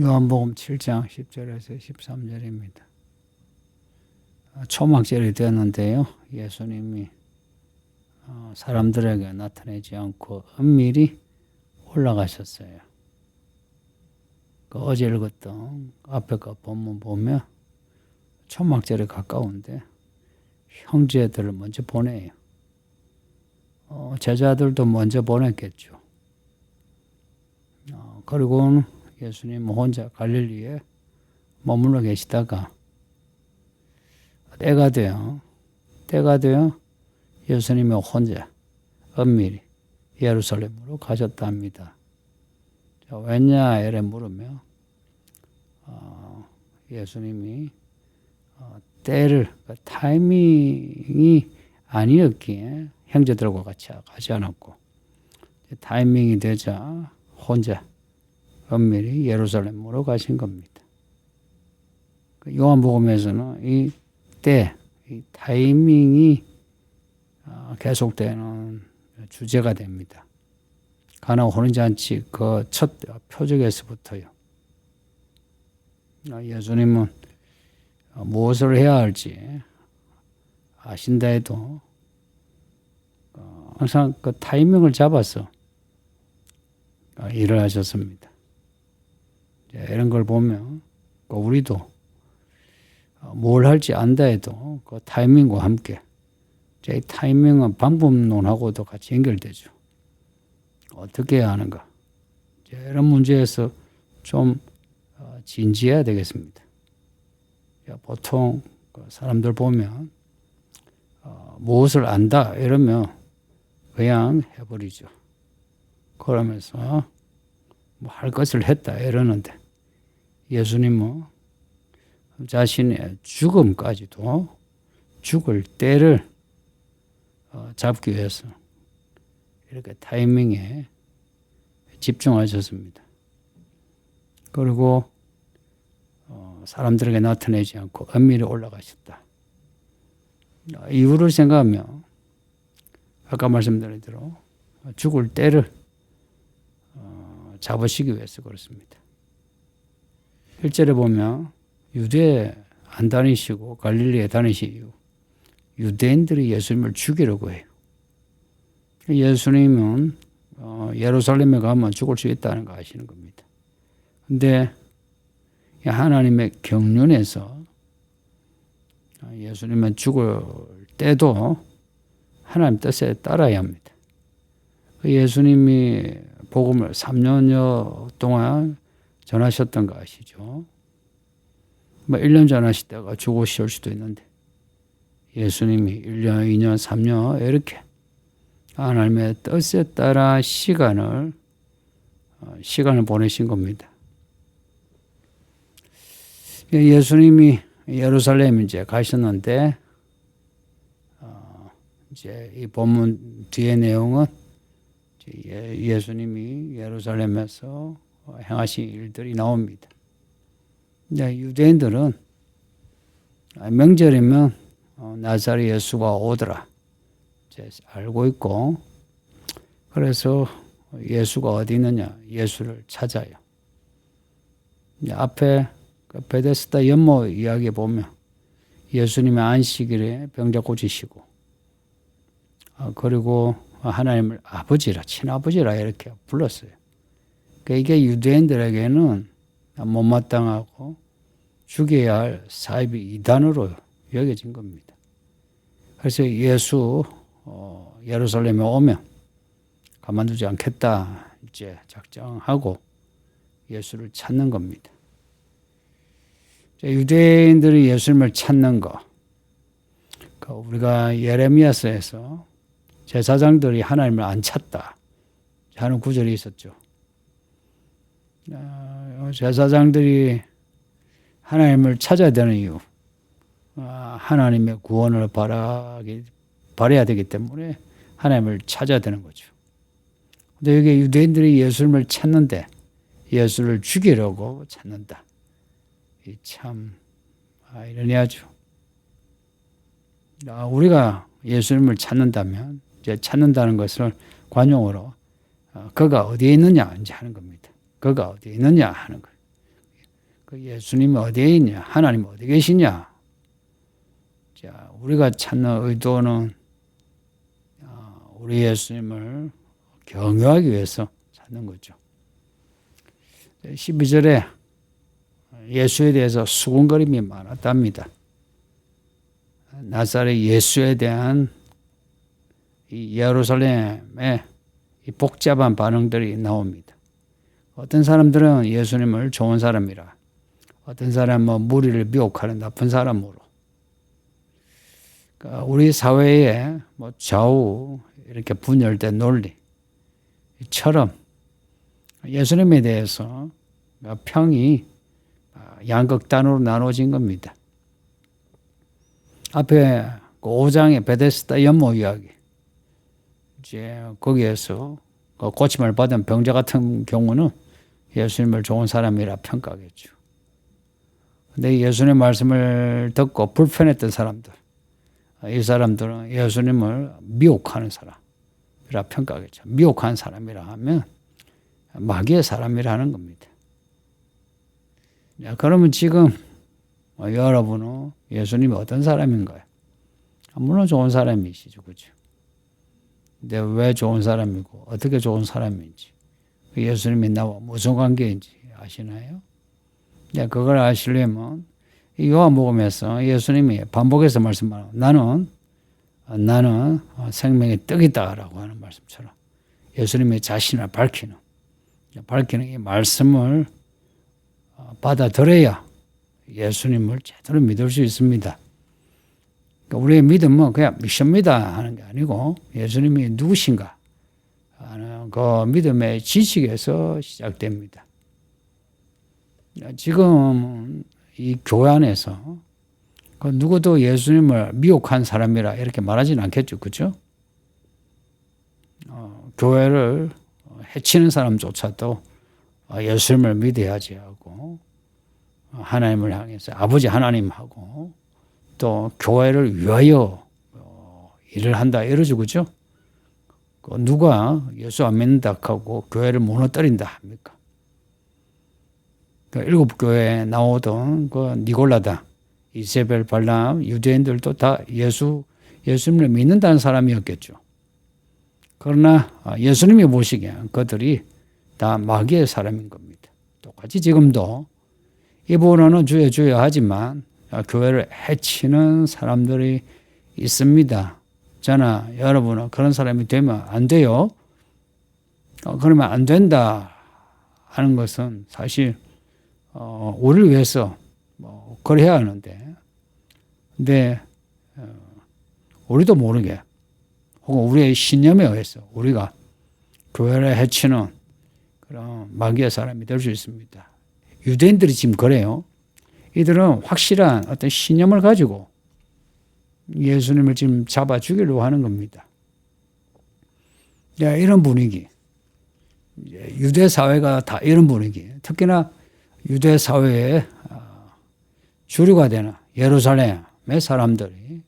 요한복음 7장 10절에서 13절입니다. 초막절이 되었는데요. 예수님이 사람들에게 나타내지 않고 은밀히 올라가셨어요. 어제 읽었던 앞에 그 본문 보면 초막절이 가까운데 형제들을 먼저 보내요. 제자들도 먼저 보냈겠죠. 그리고는 예수님 혼자 갈릴리에 머물러 계시다가 때가 돼요. 예수님이 혼자 은밀히 예루살렘으로 가셨답니다. 왜냐 이래 물으면 예수님이 때를 타이밍이 아니었기에 형제들과 같이 가지 않았고 타이밍이 되자 혼자 은밀히 예루살렘으로 가신 겁니다. 요한복음에서는 이 때, 이 타이밍이 계속되는 주제가 됩니다. 가나 혼인잔치 그 첫 표적에서부터요. 예수님은 무엇을 해야 할지 아신다 해도 항상 그 타이밍을 잡아서 일을 하셨습니다. 이런 걸 보면 우리도 뭘 할지 안다 해도 그 타이밍과 함께 이 타이밍은 방법론하고도 같이 연결되죠. 어떻게 해야 하는가. 이런 문제에서 좀 진지해야 되겠습니다. 보통 사람들 보면 무엇을 안다 이러면 그냥 해버리죠. 그러면서 뭐 할 것을 했다 이러는데 예수님은 자신의 죽음까지도 죽을 때를 잡기 위해서 이렇게 타이밍에 집중하셨습니다. 그리고 사람들에게 나타내지 않고 은밀히 올라가셨다. 이유를 생각하면 아까 말씀드린 대로 죽을 때를 잡으시기 위해서 그렇습니다. 1절에 보면 유대에 안 다니시고 갈릴리에 다니신 이유 유대인들이 예수님을 죽이려고 해요. 예수님은 예루살렘에 가면 죽을 수 있다는 거 아시는 겁니다. 근데 하나님의 경륜에서 예수님은 죽을 때도 하나님 뜻에 따라야 합니다. 예수님이 복음을 3년여 동안 전하셨던 거 아시죠? 1년 전하시다가 죽으실 수도 있는데 예수님이 1년, 2년, 3년 이렇게 하나님의 뜻에 따라 시간을 보내신 겁니다. 예수님이 예루살렘 이제 가셨는데 이제 이 본문 뒤의 내용은 예수님이 예루살렘에서 행하신 일들이 나옵니다. 유대인들은 명절이면 나사렛 예수가 오더라 이제 알고 있고 그래서 예수가 어디 있느냐 예수를 찾아요. 앞에 베데스다 연못 이야기에 보면 예수님의 안식일에 병자 고치시고 그리고 하나님을 아버지라 친아버지라 이렇게 불렀어요. 이게 유대인들에게는 못마땅하고 죽여야 할 사입이 이단으로 여겨진 겁니다. 그래서 예수 예루살렘에 오면 가만두지 않겠다 이제 작정하고 예수를 찾는 겁니다. 유대인들이 예수님을 찾는 거 우리가 예레미야서에서 제사장들이 하나님을 안 찾다 하는 구절이 있었죠. 제사장들이 하나님을 찾아야 되는 이유 하나님의 구원을 바라야 되기 때문에 하나님을 찾아야 되는 거죠. 근데 여기 유대인들이 예수님을 찾는데 예수를 죽이려고 찾는다. 참 이러냐죠. 우리가 예수님을 찾는다면 이제 찾는다는 것을 관용어로 그가 어디에 있느냐 이제 하는 겁니다. 그가 어디에 있느냐 하는 거예요. 그 예수님이 어디에 있냐? 하나님 어디 계시냐? 자, 우리가 찾는 의도는 우리 예수님을 경유하기 위해서 찾는 거죠. 12절에 예수에 대해서 수군거림이 많았답니다. 나사렛 예수에 대한 이 예루살렘의 이 복잡한 반응들이 나옵니다. 어떤 사람들은 예수님을 좋은 사람이라, 어떤 사람은 무리를 미혹하는 나쁜 사람으로, 그러니까 우리 사회에 뭐 좌우 이렇게 분열된 논리처럼 예수님에 대해서 평이 양극단으로 나눠진 겁니다. 앞에 5장의 베데스다 연못 이야기, 이제 거기에서 고침을 받은 병자 같은 경우는 예수님을 좋은 사람이라 평가하겠죠. 근데 예수님의 말씀을 듣고 불편했던 사람들, 이 사람들은 예수님을 미혹하는 사람이라 평가하겠죠. 미혹한 사람이라 하면 마귀의 사람이라 하는 겁니다. 자, 그러면 지금 여러분은 예수님이 어떤 사람인가요? 물론 좋은 사람이시죠, 그죠? 근데 왜 좋은 사람이고 어떻게 좋은 사람인지, 예수님이 나와 무슨 관계인지 아시나요? 그걸 아시려면 이 요한복음에서 예수님이 반복해서 말씀하는 나는 생명의 떡이다라고 하는 말씀처럼 예수님의 자신을 밝히는 이 말씀을 받아들여야 예수님을 제대로 믿을 수 있습니다. 그러니까 우리의 믿음은 그냥 믿습니다 하는 게 아니고 예수님이 누구신가 하는 그 믿음의 지식에서 시작됩니다. 지금 이 교회 안에서 그 누구도 예수님을 미혹한 사람이라 이렇게 말하지는 않겠죠, 그렇죠? 교회를 해치는 사람조차도 예수님을 믿어야지 하고 하나님을 향해서 아버지 하나님하고 또 교회를 위하여 일을 한다 이러죠, 그렇죠? 누가 예수 안 믿는다 하고 교회를 무너뜨린다 합니까? 그 일곱 교회에 나오던 그 니골라다, 이세벨, 발람, 유대인들도 다 예수님을 믿는다는 사람이었겠죠. 그러나 예수님이 보시기엔 그들이 다 마귀의 사람인 겁니다. 똑같이 지금도 이번에는 주여 주여 하지만 교회를 해치는 사람들이 있습니다. 저나 여러분은 그런 사람이 되면 안 돼요. 그러면 안 된다 하는 것은 사실 우리를 위해서 그래야 하는데, 근데 우리도 모르게 혹은 우리의 신념에 의해서 우리가 교회를 해치는 그런 마귀의 사람이 될 수 있습니다. 유대인들이 지금 그래요. 이들은 확실한 어떤 신념을 가지고 예수님을 지금 잡아 죽이려고 하는 겁니다. 이런 분위기, 유대 사회가 다 이런 분위기, 특히나 유대 사회의 주류가 되는 예루살렘의 사람들이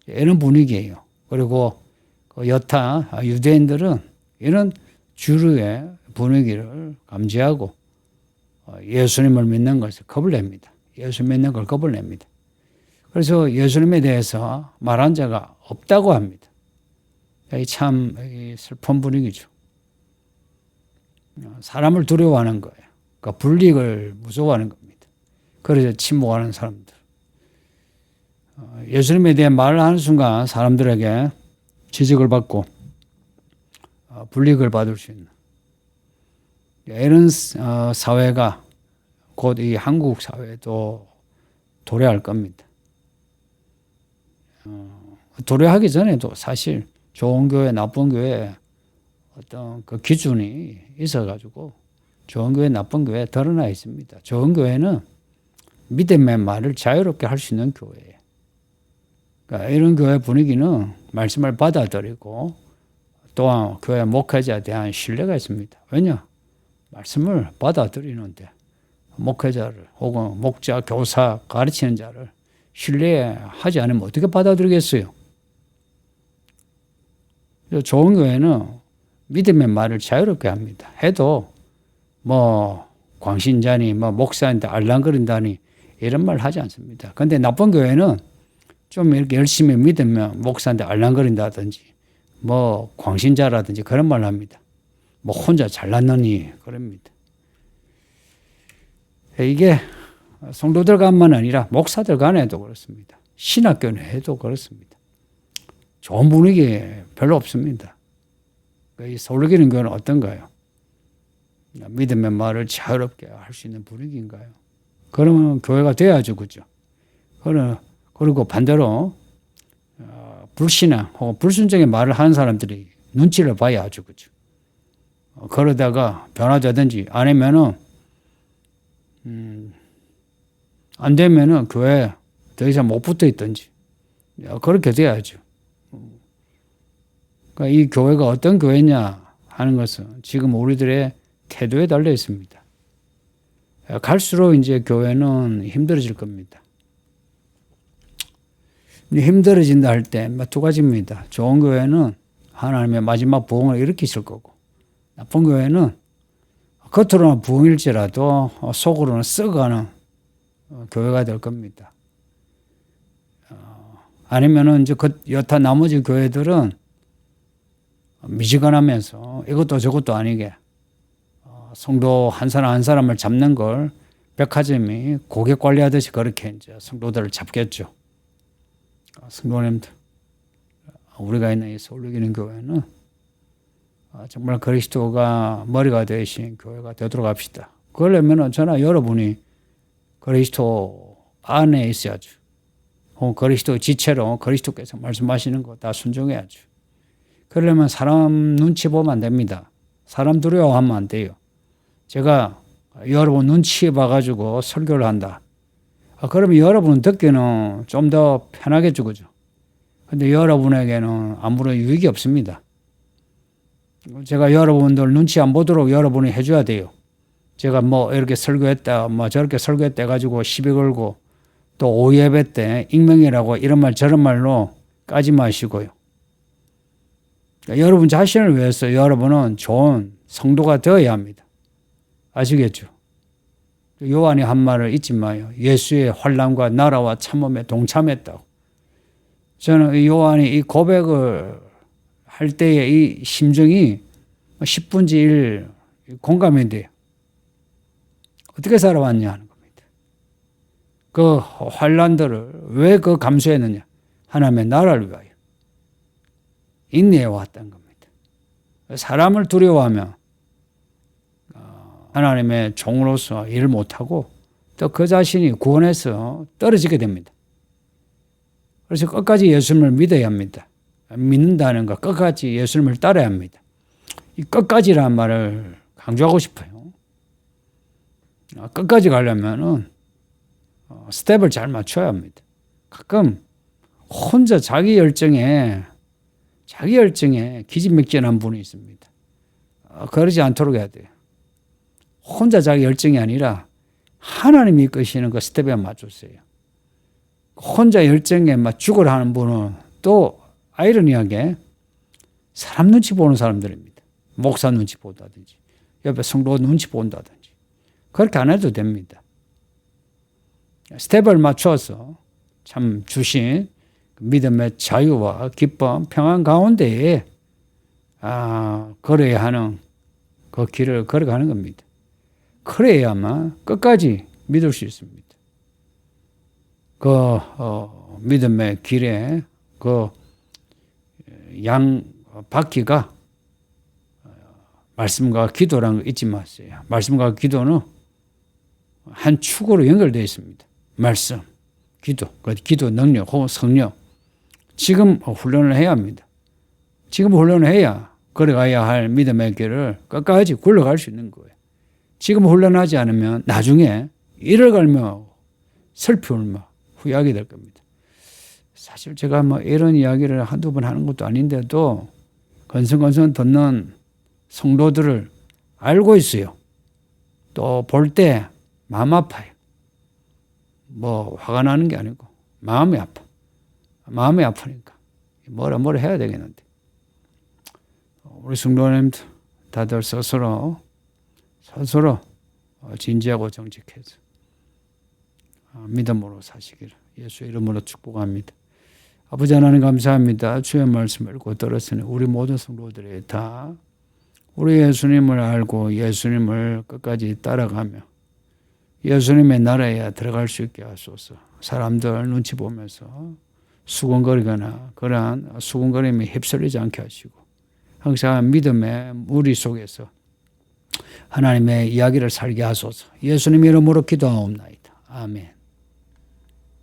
이런 분위기예요. 그리고 여타 유대인들은 이런 주류의 분위기를 감지하고 예수님을 믿는 것을 겁을 냅니다. 예수 믿는 걸 겁을 냅니다. 그래서 예수님에 대해서 말한 자가 없다고 합니다. 참 슬픈 분위기죠. 사람을 두려워하는 거예요. 그러니까 불이익을 무서워하는 겁니다. 그래서 침묵하는 사람들. 예수님에 대해 말을 하는 순간 사람들에게 지적을 받고 불이익을 받을 수 있는 이런 사회가 곧 이 한국 사회도 도래할 겁니다. 도래하기 전에도 사실 좋은 교회, 나쁜 교회 어떤 그 기준이 있어가지고 좋은 교회, 나쁜 교회 드러나 있습니다. 좋은 교회는 믿음의 말을 자유롭게 할 수 있는 교회예요. 그러니까 이런 교회 분위기는 말씀을 받아들이고 또한 교회 목회자에 대한 신뢰가 있습니다. 왜냐? 말씀을 받아들이는데 목회자를 혹은 목자, 교사, 가르치는 자를 신뢰하지 않으면 어떻게 받아들이겠어요? 좋은 교회는 믿음의 말을 자유롭게 합니다. 해도 뭐 광신자니 뭐 목사인데 알랑거린다니 이런 말 하지 않습니다. 근데 나쁜 교회는 좀 이렇게 열심히 믿으면 목사인데 알랑거린다든지 뭐 광신자라든지 그런 말 합니다. 뭐 혼자 잘났느니 그럽니다. 이게 성도들 간만 아니라 목사들 간에도 그렇습니다. 신학교 내에도 그렇습니다. 좋은 분위기 별로 없습니다. 이 서울교회는 교회는 어떤가요? 믿음의 말을 자유롭게 할 수 있는 분위기인가요? 그러면 교회가 돼야죠, 그죠? 그리고 반대로 불신앙 혹은 불순종의 말을 하는 사람들이 눈치를 봐야 하죠, 그죠? 그러다가 변화되든지 아니면은 안 되면은 교회에 더 이상 못 붙어 있든지 그렇게 돼야죠. 그러니까 이 교회가 어떤 교회냐 하는 것은 지금 우리들의 태도에 달려 있습니다. 갈수록 이제 교회는 힘들어질 겁니다. 힘들어진다 할 때 두 가지입니다. 좋은 교회는 하나님의 마지막 부흥을 일으키실 거고, 나쁜 교회는 겉으로는 부흥일지라도 속으로는 썩어가는 교회가 될 겁니다. 아니면은 이제 여타 나머지 교회들은 미지근하면서 이것도 저것도 아니게 성도 한 사람 한 사람을 잡는 걸 백화점이 고객 관리하듯이 그렇게 이제 성도들을 잡겠죠. 성도님들, 우리가 있는 이 서울교회는 교회는 정말 그리스도가 머리가 되신 교회가 되도록 합시다. 그러려면 저나 여러분이 그리스도 안에 있어야죠. 혹은 그리스도 지체로 그리스도께서 말씀하시는 거 다 순종해야죠. 그러려면 사람 눈치 보면 안 됩니다. 사람 두려워하면 안 돼요. 제가 여러분 눈치 봐가지고 설교를 한다. 그러면 여러분 듣기는 좀 더 편하겠죠, 그죠? 근데 여러분에게는 아무런 유익이 없습니다. 제가 여러분들 눈치 안 보도록 여러분이 해줘야 돼요. 제가 뭐 이렇게 설교했다, 뭐 저렇게 설교했다 해가지고 시비 걸고 또 오예배 때 익명이라고 이런 말 저런 말로 까지 마시고요. 그러니까 여러분 자신을 위해서 여러분은 좋은 성도가 되어야 합니다. 아시겠죠? 요한이 한 말을 잊지 마요. 예수의 환난과 나라와 참음에 동참했다고. 저는 요한이 이 고백을 할 때의 이 심정이 10분의 1 공감이 돼요. 어떻게 살아왔냐 하는 겁니다. 그 환난들을 왜 그 감수했느냐? 하나님의 나라를 위하여 인내해 왔다는 겁니다. 사람을 두려워하면 하나님의 종으로서 일을 못하고 또 그 자신이 구원해서 떨어지게 됩니다. 그래서 끝까지 예수님을 믿어야 합니다. 믿는다는 거 끝까지 예수님을 따라야 합니다. 이 끝까지라는 말을 강조하고 싶어요. 끝까지 가려면은 스텝을 잘 맞춰야 합니다. 가끔 혼자 자기 열정에 기진맥진한 분이 있습니다. 그러지 않도록 해야 돼요. 혼자 자기 열정이 아니라 하나님이 이끄시는 그 스텝에 맞추세요. 혼자 열정에 막 죽으라 하는 분은 또 아이러니하게 사람 눈치 보는 사람들입니다. 목사 눈치 본다든지 옆에 성도 눈치 본다든지 그렇게 안 해도 됩니다. 스텝을 맞춰서 참 주신 믿음의 자유와 기쁨, 평안 가운데에 걸어야 하는 그 길을 걸어가는 겁니다. 그래야만 끝까지 믿을 수 있습니다. 그 믿음의 길에 그 양 바퀴가 말씀과 기도라는 거 잊지 마세요. 말씀과 기도는 한 축으로 연결되어 있습니다. 말씀, 기도, 그 기도 능력 혹은 성령. 지금 훈련을 해야 합니다. 지금 훈련을 해야 걸어가야 할 믿음의 길을 끝까지 굴러갈 수 있는 거예요. 지금 훈련하지 않으면 나중에 이를 갈며 슬피 울며 후회하게 될 겁니다. 사실 제가 뭐 이런 이야기를 한두 번 하는 것도 아닌데도 건성건성 듣는 성도들을 알고 있어요. 또 볼 때 마음 아파요. 뭐 화가 나는 게 아니고 마음이 아파. 마음이 아프니까 뭐라 해야 되겠는데. 우리 성도님들 다들 스스로 진지하고 정직해서 믿음으로 사시기를 예수 이름으로 축복합니다. 아버지 하나님 감사합니다. 주의 말씀을 읽고 들었으니 우리 모든 성도들이 다 우리 예수님을 알고 예수님을 끝까지 따라가며 예수님의 나라에 들어갈 수 있게 하소서. 사람들 눈치 보면서 수군거리거나 그러한 수군거림에 휩쓸리지 않게 하시고 항상 믿음의 무리 속에서 하나님의 이야기를 살게 하소서. 예수님 이름으로 기도하옵나이다. 아멘.